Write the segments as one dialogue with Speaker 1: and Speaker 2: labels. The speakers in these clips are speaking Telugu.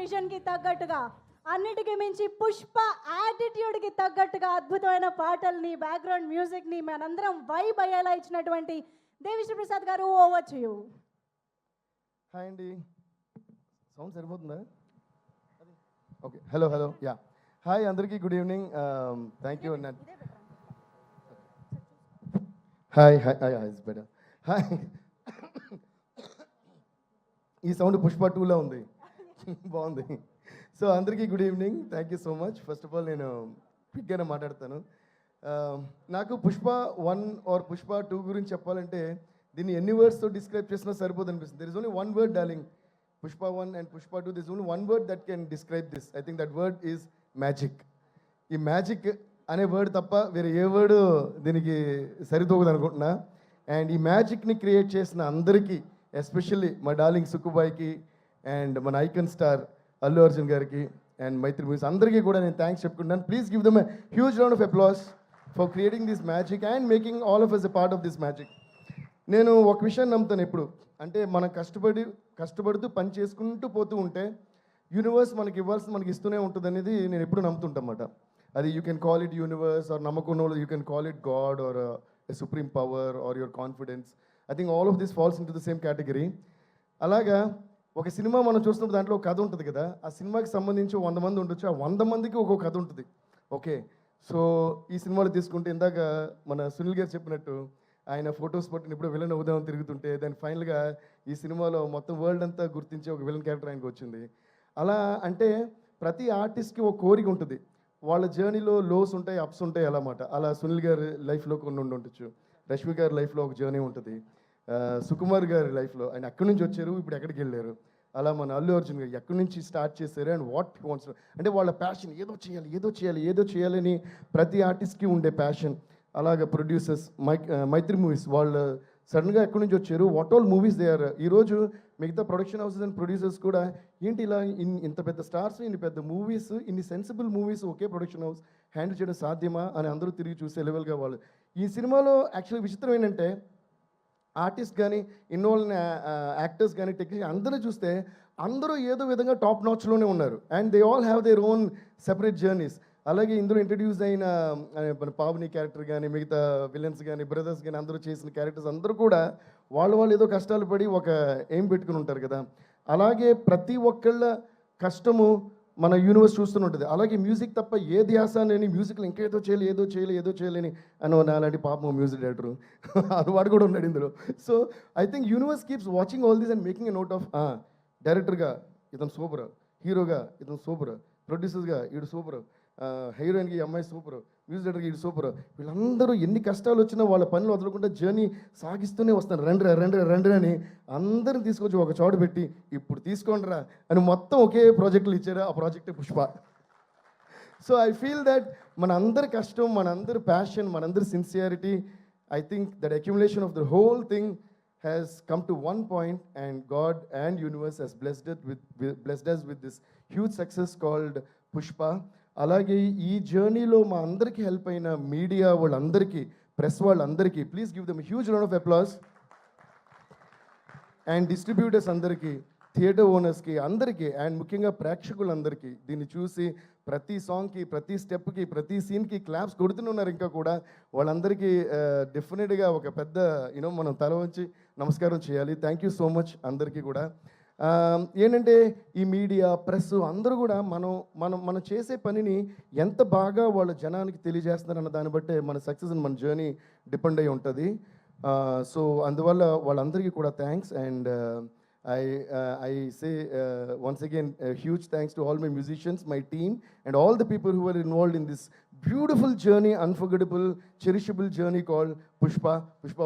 Speaker 1: విజన్కి తగ్గట్టుగా అన్నిటికీ మించి పుష్ప యాటిట్యూడ్కి తగ్గట్టుగా అద్భుతమైన పాటల్ని బ్యాక్గ్రౌండ్ మ్యూజిక్ని మనందరం వైబ్ అయ్యేలా ఇచ్చినటువంటి Devi Sri Prasad garu, over to you.
Speaker 2: Hi అండి, సౌండ్ సరిపోతుందా? Okay, hello hello, ya, hi అందరికీ, good evening, thank you. Hi hi hi, it's better. Hi, ఈ సౌండ్ పుష్ప 2లా ఉంది, బాగుంది. సో అందరికీ good evening, thank you so much. First of all నేను క్విక్గానే మాట్లాడతాను. నాకు పుష్ప 1 ఆర్ పుష్ప 2 గురించి చెప్పాలంటే దీన్ని ఎన్ని వర్డ్స్తో డిస్క్రైబ్ చేసినా సరిపోదు అనిపిస్తుంది. There is only one word darling. Pushpa 1 and Pushpa 2, this only one word that can describe this. I think that word is magic. ఈ మ్యాజిక్ అనే వర్డ్ తప్ప వేరే ఏ వర్డ్ దీనికి సరితూగదు అనుకుంటున్నా. అండ్ ఈ మ్యాజిక్ని క్రియేట్ చేసిన అందరికీ, ఎస్పెషల్లీ మా డార్లింగ్ సుక్కుబాయికి అండ్ మన ఐకన్ స్టార్ అల్లు అర్జున్ గారికి అండ్ మైత్రి మూవీస్ అందరికీ కూడా నేను థ్యాంక్స్ చెప్పుకుంటాను. Please give them a huge round of applause for creating this magic and making all of us a part of this magic. నేను ఒక విషయాన్ని నమ్ముతాను ఎప్పుడు, అంటే మనం కష్టపడుతూ పని చేసుకుంటూ పోతూ ఉంటే యూనివర్స్ మనకి ఇవ్వాల్సింది మనకి ఇస్తూనే ఉంటుంది అనేది నేను ఎప్పుడు నమ్ముతుంటన్నమాట. అది you can call it universe or నమ్మకం, you can call it god or a supreme power or your confidence. I think all of this falls into the same category. అలాగా ఒక సినిమా మనం చూస్తున్నప్పుడు దాంట్లో ఒక కథ ఉంటుంది కదా, ఆ సినిమాకి సంబంధించి 100 మంది ఉండొచ్చు, ఆ 100 మందికి ఒక్కొక్క కథ ఉంటుంది. ఓకే, సో ఈ సినిమాలో తీసుకుంటే ఇందాక మన సునీల్ గారు చెప్పినట్టు ఆయన ఫొటోస్ పట్టిన ఇప్పుడు విలన్ అవుదామని తిరుగుతుంటే దాని ఫైనల్గా ఈ సినిమాలో మొత్తం వరల్డ్ అంతా గుర్తించే ఒక విలన్ క్యారెక్టర్ ఆయనకు వచ్చింది. అలా అంటే ప్రతి ఆర్టిస్ట్కి ఒక కోరిక ఉంటుంది, వాళ్ళ జర్నీలో లోస్ ఉంటాయి, అప్స్ ఉంటాయి అన్నమాట. అలా సునీల్ గారి లైఫ్లో కొన్ని ఉండొచ్చు, రష్మి గారి లైఫ్లో ఒక జర్నీ ఉంటుంది, సుకుమార్ గారి లైఫ్లో ఆయన ఎక్కడి నుంచి వచ్చారు, ఇప్పుడు ఎక్కడికి వెళ్ళారు. అలా మన అల్లు అర్జున్ గారు ఎక్కడి నుంచి స్టార్ట్ చేశారు అండ్ వాట్ వాంట్స్, అంటే వాళ్ళ ప్యాషన్ ఏదో చేయాలని ప్రతి ఆర్టిస్ట్కి ఉండే ప్యాషన్. అలాగే ప్రొడ్యూసర్స్ మైత్రి మూవీస్ వాళ్ళు సడన్గా ఎక్కడి నుంచి వచ్చారు, what all movies they are. ఈరోజు మిగతా ప్రొడక్షన్ హౌసెస్ అండ్ ప్రొడ్యూసర్స్ కూడా ఏంటి ఇలా ఇంత పెద్ద స్టార్స్, ఇన్ని పెద్ద మూవీస్, ఇన్ని సెన్సిబుల్ మూవీస్ ఒకే ప్రొడక్షన్ హౌస్ హ్యాండిల్ చేయడం సాధ్యమా అని అందరూ తిరిగి చూసే లెవెల్గా వాళ్ళు. ఈ సినిమాలో యాక్చువల్లీ విచిత్రం ఏంటంటే ఆర్టిస్ట్ కానీ ఇన్వాల్వ్ యాక్టర్స్ కానీ టెక్నీషియన్ అందరూ చూస్తే అందరూ ఏదో విధంగా టాప్ నాచ్లోనే ఉన్నారు and they all have their own separate journeys. అలాగే ఇందులో ఇంట్రడ్యూస్ అయిన మన పావని క్యారెక్టర్ కానీ మిగతా విలన్స్ కానీ బ్రదర్స్ కానీ అందరూ చేసిన క్యారెక్టర్స్ అందరూ కూడా వాళ్ళు ఏదో కష్టాలు పడి ఒక ఎయిమ్ పెట్టుకుని ఉంటారు కదా. అలాగే ప్రతి ఒక్కళ్ళ కష్టము మన యూనివర్స్ చూస్తూనే ఉంటుంది. అలాగే మ్యూజిక్ తప్ప ఏ ధ్యాస అని మ్యూజిక్లో ఇంకా ఏదో చేయలేని అని అలాంటి పాపం మ్యూజిక్ డైరెక్టరు వాడు కూడా ఉన్నాడు ఇందులో. So I think universe keeps watching all these and making a note of డైరెక్టర్గా ఇతను సూపర్, హీరోగా ఇతను సూపర్, ప్రొడ్యూసర్స్గా ఈడు సూపర్, హీరోయిన్కి ఈ అమ్మాయి సూపర్, మ్యూజిక్ డైరెక్టర్కి ఈడు సూపర్. వీళ్ళందరూ ఎన్ని కష్టాలు వచ్చినా వాళ్ళ పనులు వదలకుండా జర్నీ సాగిస్తూనే వస్తారు. రండి అని అందరిని తీసుకొచ్చి ఒక చోట పెట్టి ఇప్పుడు తీసుకోండిరా అని మొత్తం ఒకే ప్రాజెక్టులు ఇచ్చారు. ఆ ప్రాజెక్టే Pushpa. So I feel that మన అందరి కష్టం, మన అందరి ప్యాషన్, మన అందరి sincerity, I think that accumulation of the whole thing has come to one point and God and universe has blessed us with this huge success called Pushpa. అలాగే ఈ జర్నీలో మా అందరికీ హెల్ప్ అయిన మీడియా వాళ్ళందరికీ, ప్రెస్ వాళ్ళందరికీ, please give them huge round of applause. And distributors అందరికీ, థియేటర్ ఓనర్స్కి అందరికీ, అండ్ ముఖ్యంగా ప్రేక్షకులందరికీ దీన్ని చూసి ప్రతి సాంగ్కి, ప్రతి స్టెప్కి, ప్రతి సీన్కి క్లాప్స్ కొడుతున్నారు. ఇంకా కూడా వాళ్ళందరికీ డెఫినెట్గా ఒక పెద్ద మనం తల వంచి నమస్కారం చేయాలి. థ్యాంక్ యూ సో మచ్ అందరికీ కూడా. ఏంటంటే ఈ మీడియా, ప్రెస్ అందరూ కూడా మనం చేసే పనిని ఎంత బాగా వాళ్ళ జనానికి తెలియజేస్తున్నారన్న దాన్ని బట్టే మన సక్సెస్ మన జర్నీ డిపెండ్ అయి ఉంటుంది. సో అందువల్ల వాళ్ళందరికీ కూడా thanks. And I say once again a huge thanks to all my musicians, my team, and all the people who were involved in this beautiful journey, unforgettable, cherishable journey called Pushpa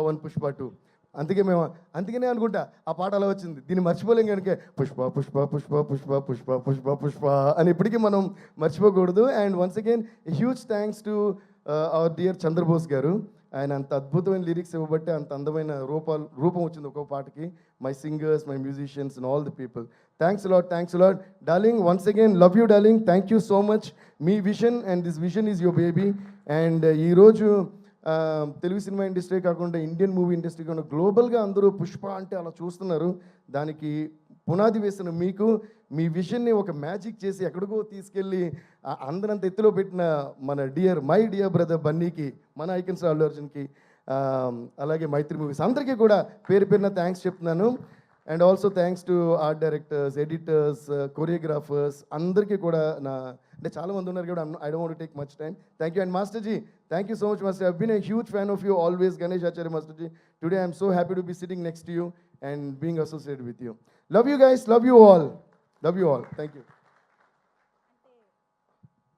Speaker 2: 1, Pushpa 2. అందుకనే అనుకుంటా ఆ పాట అలా వచ్చింది. దీన్ని మర్చిపోలేం కనుక పుష్ప పుష్ప పుష్ప పుష్ప పుష్ప పుష్ప పుష్ప అని ఎప్పటికీ మనం మర్చిపోకూడదు. And once again huge thanks to our dear Chandrabose garu. ఆయన అంత అద్భుతమైన లిరిక్స్ ఇవ్వబట్టి అంత అందమైన రూపం వచ్చింది ఒక్కో పాటకి. My singers, my musicians and all the people, thanks a lot darling. Once again love you darling, thank you so much. Me vision and this vision is your baby. And ఈరోజు తెలుగు సినిమా ఇండస్ట్రీ కాకుండా ఇండియన్ మూవీ ఇండస్ట్రీ కాకుండా గ్లోబల్గా అందరూ పుష్ప అంటే అలా చూస్తున్నారు. దానికి పునాది వేసిన మీకు మీ విషన్ని ఒక మ్యాజిక్ చేసి ఎక్కడికో తీసుకెళ్ళి అందరంత ఎత్తులో పెట్టిన మన మై డియర్ బ్రదర్ బన్నీకి, మన ఐకన్ స్టార్ అల్లు అర్జున్కి, అలాగే మైత్రి మూవీస్ అందరికీ కూడా పేరు పేరున థ్యాంక్స్ చెప్తున్నాను. And also thanks to art directors, editors, choreographers అందరికీ కూడా అంటే చాలా మంది ఉన్నారు కూడా, I don't want take much time. Thank you. And master ji, thank you so much master. I been a huge fan of you always, Ganesh Acharya master ji. Today I'm so happy to be sitting next to you and being associated with you. Love you guys, love you all. Thank you.